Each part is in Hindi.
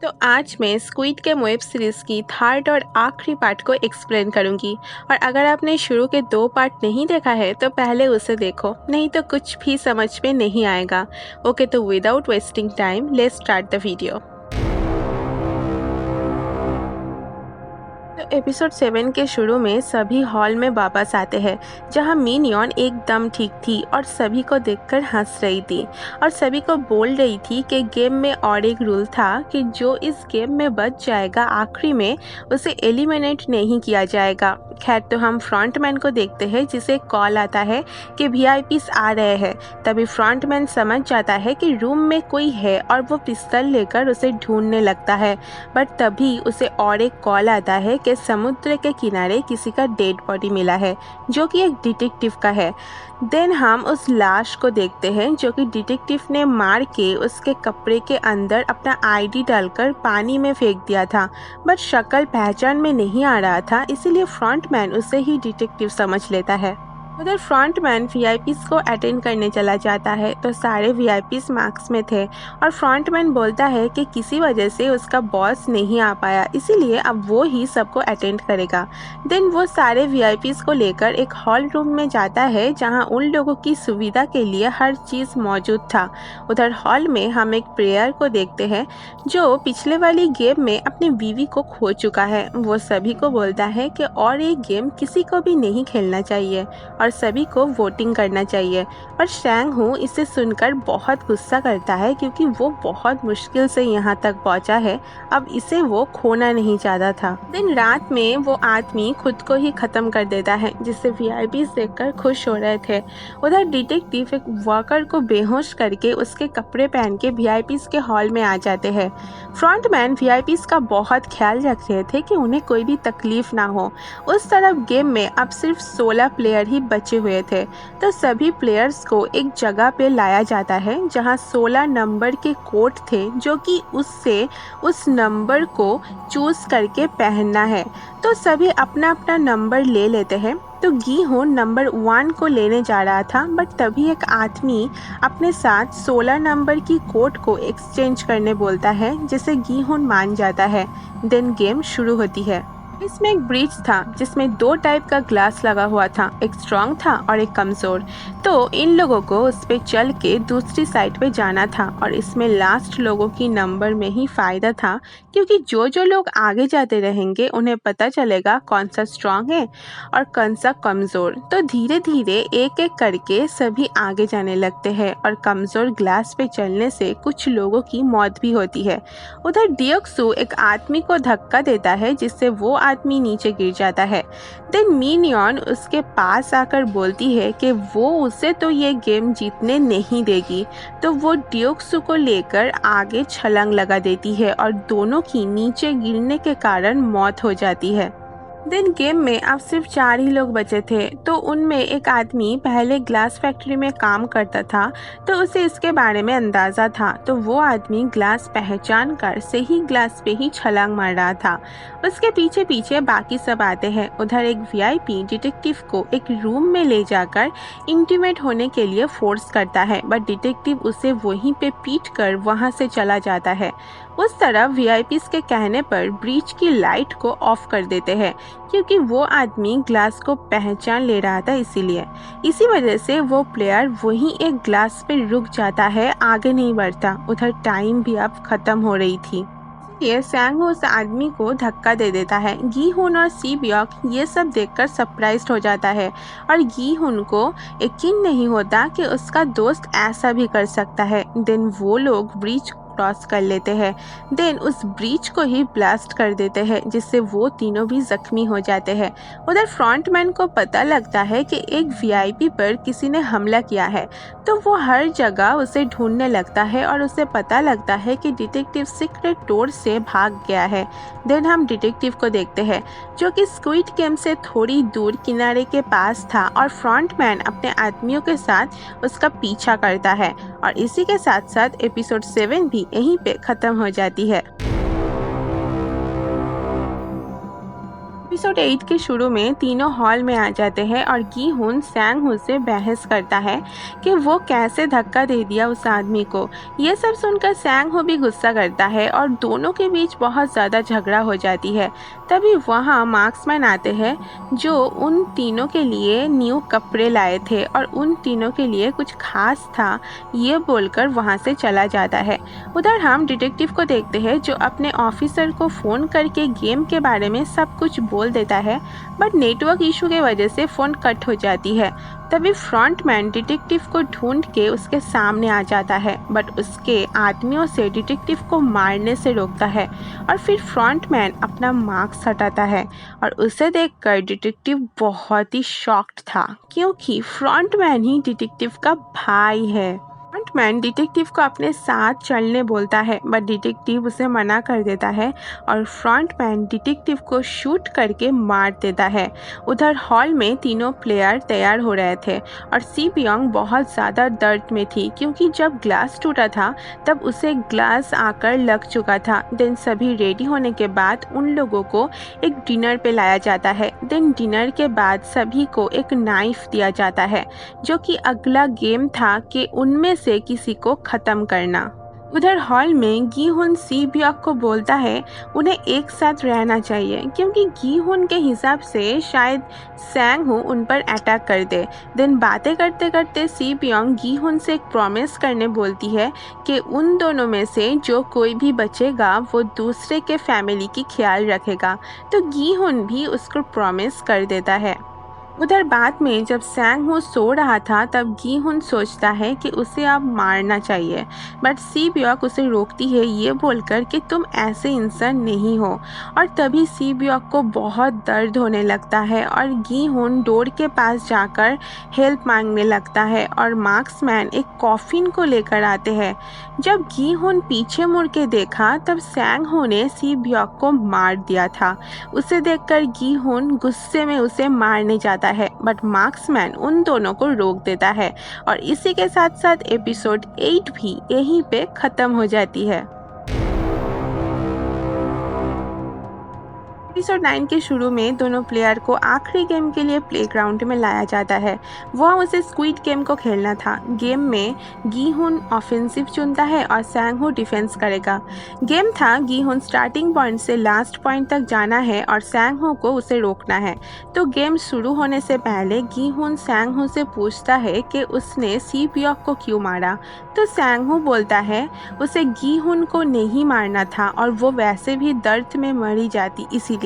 तो आज मैं स्क्विड गेम वेब सीरीज़ की थर्ड और आखिरी पार्ट को एक्सप्लेन करूंगी। और अगर आपने शुरू के 2 पार्ट नहीं देखा है तो पहले उसे देखो, नहीं तो कुछ भी समझ में नहीं आएगा। ओके, तो without wasting time let's start the video. तो एपिसोड 7 के शुरू में सभी हॉल में वापस आते हैं, जहां मिनियन एकदम ठीक थी और सभी को देखकर हंस रही थी और सभी को बोल रही थी कि गेम में और एक रूल था कि जो इस गेम में बच जाएगा आखिरी में उसे एलिमिनेट नहीं किया जाएगा। खैर, तो हम फ्रंटमैन को देखते हैं जिसे कॉल आता है कि वीआईपीस आ रहे हैं। तभी फ्रंटमैन समझ जाता है कि रूम में कोई है और वो पिस्तौल लेकर उसे ढूंढने लगता है। बट तभी उसे और एक कॉल आता है कि समुद्र के किनारे किसी का डेड बॉडी मिला है, जो कि एक डिटेक्टिव का है। देन हम उस लाश को देखते हैं जो कि डिटेक्टिव ने मार के उसके कपड़े के अंदर अपना आईडी डालकर पानी में फेंक दिया था। बट शक्ल पहचान में नहीं आ रहा था, इसीलिए फ्रंटमैन उसे ही डिटेक्टिव समझ लेता है। उधर फ्रंटमैन वीआईपीस को अटेंड करने चला जाता है तो सारे वीआईपीस मार्क्स में थे और फ्रंटमैन बोलता है कि किसी वजह से उसका बॉस नहीं आ पाया, इसीलिए अब वो ही सबको अटेंड करेगा। देन वो सारे वीआईपीस को लेकर एक हॉल रूम में जाता है जहां उन लोगों की सुविधा के लिए हर चीज़ मौजूद था। उधर हॉल में हम एक प्लेयर को देखते हैं जो पिछले वाली गेम में अपनी बीवी को खो चुका है। वो सभी को बोलता है कि और एक गेम किसी को भी नहीं खेलना चाहिए और सभी को वोटिंग करना चाहिए। और शैंग हू इसे सुनकर बहुत गुस्सा करता है क्योंकि वो बहुत मुश्किल से यहाँ तक पहुँचा है, अब इसे वो खोना नहीं चाहता था। दिन रात में वो आदमी खुद को ही ख़त्म कर देता है, जिससे वीआईपीस देखकर खुश हो रहे थे। उधर डिटेक्टिव एक वर्कर को बेहोश करके उसके कपड़े पहन के वीआईपीस के हॉल में आ जाते हैं। फ्रंटमैन वीआईपीस का बहुत ख्याल रख रहे थे कि उन्हें कोई भी तकलीफ ना हो। उस तरफ गेम में अब सिर्फ 16 प्लेयर ही बचे हुए थे, तो सभी प्लेयर्स को एक जगह पे लाया जाता है जहां 16 नंबर के कोट थे, जो कि उससे उस नंबर को चूज करके पहनना है। तो सभी अपना अपना नंबर ले लेते हैं। तो गी होन नंबर 1 को लेने जा रहा था, बट तभी एक आदमी अपने साथ 16 नंबर की कोट को एक्सचेंज करने बोलता है, जिसे गी होन मान जाता है। देन गेम शुरू होती है। इसमें एक ब्रिज था जिसमें 2 टाइप का ग्लास लगा हुआ था, एक स्ट्रॉन्ग था और एक कमज़ोर। तो इन लोगों को उस पर चल के दूसरी साइड पे जाना था और इसमें लास्ट लोगों की नंबर में ही फ़ायदा था, क्योंकि जो जो लोग आगे जाते रहेंगे उन्हें पता चलेगा कौन सा स्ट्रॉन्ग है और कौन सा कमज़ोर। तो धीरे धीरे एक एक करके सभी आगे जाने लगते हैं और कमज़ोर ग्लास पे चलने से कुछ लोगों की मौत भी होती है। उधर डियोक्सू एक आदमी को धक्का देता है, जिससे वो आदमी नीचे गिर जाता है। देन मिनियन उसके पास आकर बोलती है कि वो उसे तो ये गेम जीतने नहीं देगी। तो वो डियोक्सू को लेकर आगे छलांग लगा देती है और दोनों की नीचे गिरने के कारण मौत हो जाती है। दिन गेम में अब सिर्फ 4 ही लोग बचे थे, तो उनमें एक आदमी पहले ग्लास फैक्ट्री में काम करता था, तो उसे इसके बारे में अंदाज़ा था। तो वो आदमी ग्लास पहचान कर से ही ग्लास पे ही छलांग मार रहा था। उसके पीछे पीछे बाकी सब आते हैं। उधर एक वीआईपी डिटेक्टिव को एक रूम में ले जाकर इंटीमेट होने के लिए फोर्स करता है, बट डिटेक्टिव उसे वहीं पे पीट कर वहाँ से चला जाता है। उस तरफ वीआईपीस के कहने पर ब्रिज की लाइट को ऑफ कर देते हैं, क्योंकि वो आदमी ग्लास को पहचान ले रहा था, इसीलिए इसी वजह से वो प्लेयर वहीं एक ग्लास पे रुक जाता है, आगे नहीं बढ़ता। उधर टाइम भी अब खत्म हो रही थी, ये सैंग उस आदमी को धक्का दे देता है। गी हुन और सी ब्योक ये सब देखकर सरप्राइज्ड हो जाता है और गी हुन को यकीन नहीं होता कि उसका दोस्त ऐसा भी कर सकता है। देन वो लोग ब्रिज क्रॉस कर लेते हैं। देन उस ब्रिज को ही ब्लास्ट कर देते हैं, जिससे वो तीनों भी जख्मी हो जाते हैं। उधर फ्रंटमैन को पता लगता है कि एक वीआईपी पर किसी ने हमला किया है, तो वो हर जगह उसे ढूंढने लगता है और उसे पता लगता है कि डिटेक्टिव सीक्रेट डोर से भाग गया है। देन हम डिटेक्टिव को देखते हैं जो कि स्क्विड गेम से थोड़ी दूर किनारे के पास था और फ्रंटमैन अपने आदमियों के साथ उसका पीछा करता है। और इसी के साथ साथ एपिसोड 7 भी यहीं पे ख़त्म हो जाती है। एपिसोड 8 के शुरू में तीनों हॉल में आ जाते हैं और गी हुन सैंग हू से बहस करता है कि वो कैसे धक्का दे दिया उस आदमी को। ये सब सुनकर सैंग हू भी गुस्सा करता है और दोनों के बीच बहुत ज़्यादा झगड़ा हो जाती है। तभी वहाँ मार्क्समैन आते हैं जो उन तीनों के लिए न्यू कपड़े लाए थे और उन तीनों के लिए कुछ खास था ये बोलकर वहाँ से चला जाता है। उधर हम डिटेक्टिव को देखते हैं जो अपने ऑफिसर को फ़ोन करके गेम के बारे में सब कुछ बोल देता है, बट नेटवर्क इशू की वजह से फ़ोन कट हो जाती है। तभी फ्रंटमैन डिटेक्टिव को ढूंढ के उसके सामने आ जाता है, बट उसके आदमियों से डिटेक्टिव को मारने से रोकता है और फिर फ्रंटमैन अपना मास्क हटाता है और उसे देखकर डिटेक्टिव बहुत ही शॉक्ड था क्योंकि फ्रंटमैन ही डिटेक्टिव का भाई है। फ्रंटमैन डिटेक्टिव को अपने साथ चलने बोलता है, बट डिटेक्टिव उसे मना कर देता है और फ्रंटमैन डिटेक्टिव को शूट करके मार देता है। उधर हॉल में तीनों प्लेयर तैयार हो रहे थे और सी पियोंग बहुत ज़्यादा दर्द में थी क्योंकि जब ग्लास टूटा था तब उसे ग्लास आकर लग चुका था। देन सभी रेडी होने के बाद उन लोगों को एक डिनर पे लाया जाता है। देन डिनर के बाद सभी को एक नाइफ दिया जाता है जो कि अगला गेम था कि उनमें से किसी को ख़त्म करना। उधर हॉल में गी हुन सी ब्योक को बोलता है उन्हें एक साथ रहना चाहिए क्योंकि गी हुन के हिसाब से शायद सैंग हू उन पर अटैक कर दे। देन बातें करते करते सी ब्योंग गी हुन से एक प्रॉमिस करने बोलती है कि उन दोनों में से जो कोई भी बचेगा वो दूसरे के फैमिली की ख्याल रखेगा, तो गी हुन भी उसको प्रॉमिस कर देता है। उधर बाद में जब सैंग हू सो रहा था तब गी हुन सोचता है कि उसे अब मारना चाहिए, बट सी ब्योक उसे रोकती है ये बोलकर कि तुम ऐसे इंसान नहीं हो। और तभी सी ब्योक को बहुत दर्द होने लगता है और गी हुन डोर के पास जाकर हेल्प मांगने लगता है और मार्क्समैन एक कॉफिन को लेकर आते हैं। जब गी हुन पीछे मुड़ के देखा तब सैंग हू ने सी ब्योक को मार दिया था। उसे देखकर गी हुन गुस्से में उसे मारने जाता है, बट मार्क्समैन उन दोनों को रोक देता है और इसी के साथ साथ एपिसोड 8 भी यहीं पे खत्म हो जाती है। एपिसोड 9 के शुरू में दोनों प्लेयर को आखिरी गेम के लिए प्लेग्राउंड में लाया जाता है। वह उसे स्क्विड गेम को खेलना था। गेम में गी हुन ऑफेंसिव चुनता है और सैंग हू डिफेंस करेगा। गेम था गी हुन स्टार्टिंग पॉइंट से लास्ट पॉइंट तक जाना है और सैंग हू को उसे रोकना है। तो गेम शुरू होने से पहले गी हुन सैंग हू से पूछता है कि उसने सी ब्योक को क्यों मारा, तो सैंग हू बोलता है उसे गी हुन को नहीं मारना था और वो वैसे भी दर्द में मरी जाती इसीलिए।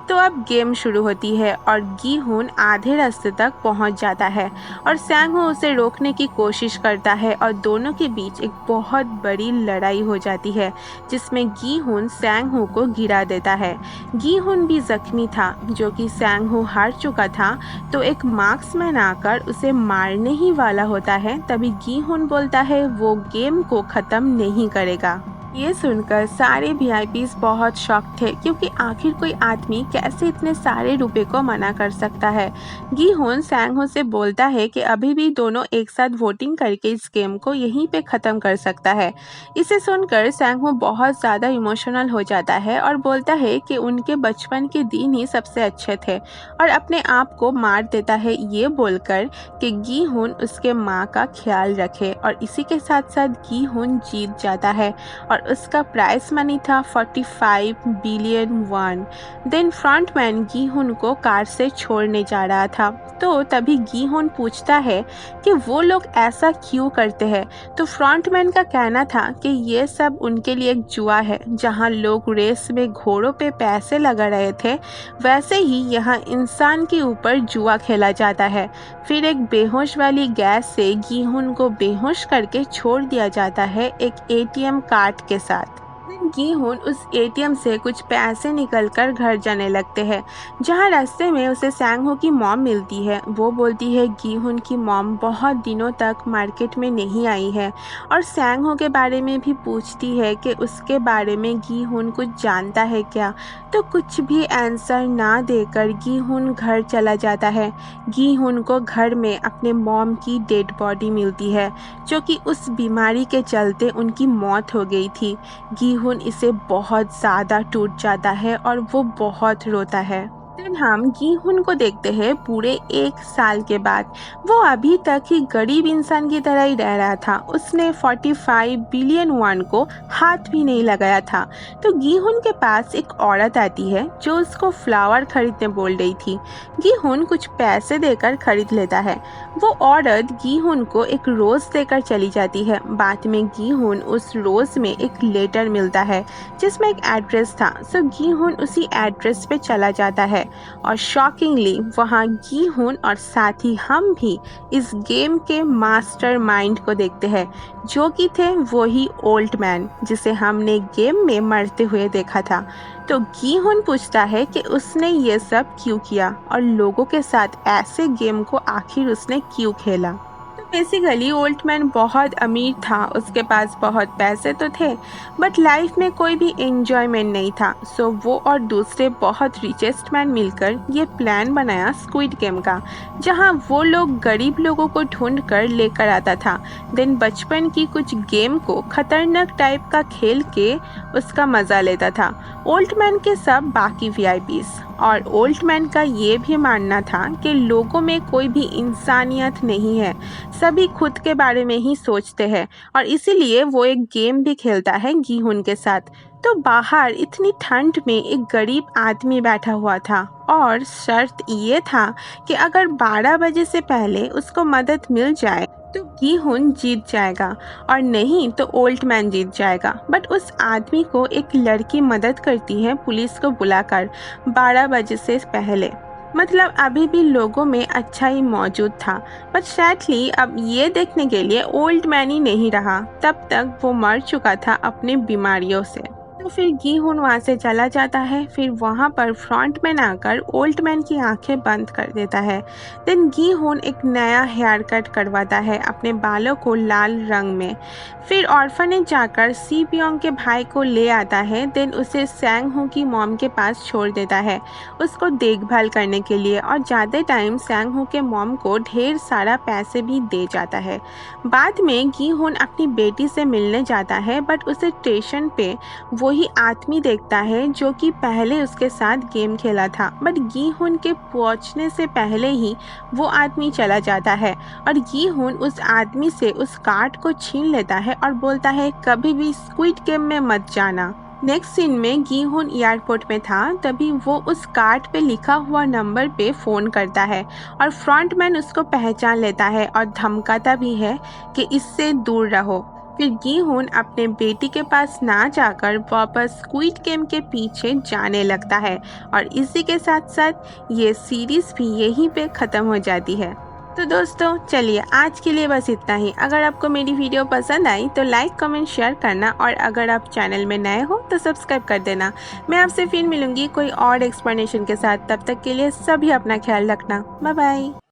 तो अब गेम शुरू होती है और गी हुन आधे रास्ते तक पहुंच जाता है और सैंग हू उसे रोकने की कोशिश करता है और दोनों के बीच एक बहुत बड़ी लड़ाई हो जाती है जिसमें गी हुन सैंग हू को गिरा देता है। गी हुन भी जख्मी था जो कि सैंग हू हार चुका था, तो एक मार्क्समैन आकर उसे मारने ही वाला होता है। तभी गी हुन बोलता है वो गेम को ख़त्म नहीं करेगा। ये सुनकर सारे वीआईपीज बहुत शॉक थे क्योंकि आखिर कोई आदमी कैसे इतने सारे रुपए को मना कर सकता है। गी हुन सैंग हू से बोलता है कि अभी भी दोनों एक साथ वोटिंग करके इस गेम को यहीं पे ख़त्म कर सकता है। इसे सुनकर सैंग हू बहुत ज़्यादा इमोशनल हो जाता है और बोलता है कि उनके बचपन के दिन ही सबसे अच्छे थे और अपने आप को मार देता है ये बोलकर कि गी हुन उसके माँ का ख्याल रखे। और इसी के साथ साथ गी हुन जीत जाता है और उसका प्राइस मनी था 45 बिलियन वॉन। देन फ्रंटमैन गी हुन को कार से छोड़ने जा रहा था, तो तभी गी हुन पूछता है कि वो लोग ऐसा क्यों करते हैं। तो फ्रंटमैन का कहना था कि ये सब उनके लिए एक जुआ है। जहां लोग रेस में घोड़ों पे पैसे लगा रहे थे, वैसे ही यहाँ इंसान के ऊपर जुआ खेला जाता है। फिर एक बेहोश वाली गैस से गी हुन को बेहोश करके छोड़ दिया जाता है एक एटीएम कार्ड के साथ। गी हुन उस एटीएम से कुछ पैसे निकलकर घर जाने लगते हैं, जहां रास्ते में उसे सैंग हू की मॉम मिलती है। वो बोलती है गी हुन की मॉम बहुत दिनों तक मार्केट में नहीं आई है और सैंग हू के बारे में भी पूछती है कि उसके बारे में गी हुन कुछ जानता है क्या। तो कुछ भी आंसर ना देकर गी हुन घर चला जाता है। गी हुन को घर में अपने मॉम की डेड बॉडी मिलती है जो कि उस बीमारी के चलते उनकी मौत हो गई थी। गी हुन इसे बहुत ज़्यादा टूट जाता है और वो बहुत रोता है। फिर हम गीहुन को देखते हैं पूरे 1 साल के बाद। वो अभी तक ही गरीब इंसान की तरह ही रह रहा था। उसने 45 बिलियन वॉन को हाथ भी नहीं लगाया था। तो गीहुन के पास एक औरत आती है जो उसको फ्लावर खरीदने बोल रही थी। गीहुन कुछ पैसे देकर खरीद लेता है। वो औरत गीहुन को एक रोज देकर चली जाती है। बाद में गीहुन उस रोज में एक लेटर मिलता है जिसमें एक एड्रेस था। सो गीहुन उसी एड्रेस पे चला जाता है और शॉकिंगली वहाँ गीहुन और साथ ही हम भी इस गेम के मास्टरमाइंड को देखते हैं जो कि थे वही ओल्ड मैन जिसे हमने गेम में मरते हुए देखा था। तो गीहुन पूछता है कि उसने ये सब क्यों किया और लोगों के साथ ऐसे गेम को आखिर उसने क्यों खेला। तो बेसिकली ओल्ड मैन बहुत अमीर था, उसके पास बहुत पैसे तो थे बट लाइफ में कोई भी एंजॉयमेंट नहीं था। सो वो और दूसरे बहुत रिचेस्ट मैन मिलकर ये प्लान बनाया स्क्विड गेम का, जहां वो लोग गरीब लोगों को ढूंढ कर लेकर आता था। देन बचपन की कुछ गेम को खतरनाक टाइप का खेल के उसका मज़ा लेता था। ओल्ड मैन के सब बाकी वीआईपीज और ओल्ड मैन का ये भी मानना था कि लोगों में कोई भी इंसानियत नहीं है, सभी खुद के बारे में ही सोचते हैं और इसीलिए वो एक गेम भी खेलता है गीहुन के साथ। तो बाहर इतनी ठंड में एक गरीब आदमी बैठा हुआ था और शर्त ये था कि अगर 12 बजे से पहले उसको मदद मिल जाए तो गीहुन जीत जाएगा और नहीं तो ओल्ड मैन जीत जाएगा। बट उस आदमी को एक लड़की मदद करती है पुलिस को बुलाकर 12 बजे से पहले। मतलब अभी भी लोगों में अच्छा ही मौजूद था। बट सैडली अब ये देखने के लिए ओल्ड मैन ही नहीं रहा, तब तक वो मर चुका था अपनी बीमारियों से। तो फिर गीहुन वहाँ से चला जाता है। फिर वहाँ पर फ्रंटमैन आकर ओल्ड मैन की आंखें बंद कर देता है। देन गीहुन एक नया हेयर कट करवाता है अपने बालों को लाल रंग में। फिर ऑर्फनेज जाकर सी पियोंग के भाई को ले आता है। देन उसे सैंग हो की मॉम के पास छोड़ देता है उसको देखभाल करने के लिए और ज़्यादा टाइम सैंग हो के मॉम को ढेर सारा पैसे भी दे जाता है। बाद में गीहुन अपनी बेटी से मिलने जाता है बट उसे स्टेशन पे वही आदमी देखता है जो कि पहले उसके साथ गेम खेला था। बट गीहुन के पहुंचने से पहले ही वो आदमी चला जाता है और गीहुन उस आदमी से उस कार्ड को छीन लेता है और बोलता है कभी भी स्क्विड गेम में मत जाना। नेक्स्ट सीन में गीहुन एयरपोर्ट में था, तभी वो उस कार्ड पे लिखा हुआ नंबर पे फ़ोन करता है और फ्रंटमैन उसको पहचान लेता है और धमकाता भी है कि इससे दूर रहो। फिर गीहुन अपने बेटी के पास ना जाकर वापस स्क्विड गेम के पीछे जाने लगता है और इसी के साथ साथ ये सीरीज़ भी यहीं पे ख़त्म हो जाती है। तो दोस्तों चलिए आज के लिए बस इतना ही। अगर आपको मेरी वीडियो पसंद आई तो लाइक कमेंट शेयर करना और अगर आप चैनल में नए हो तो सब्सक्राइब कर देना। मैं आपसे फिर मिलूंगी कोई और एक्सप्लेनेशन के साथ। तब तक के लिए सभी अपना ख्याल रखना। Bye bye.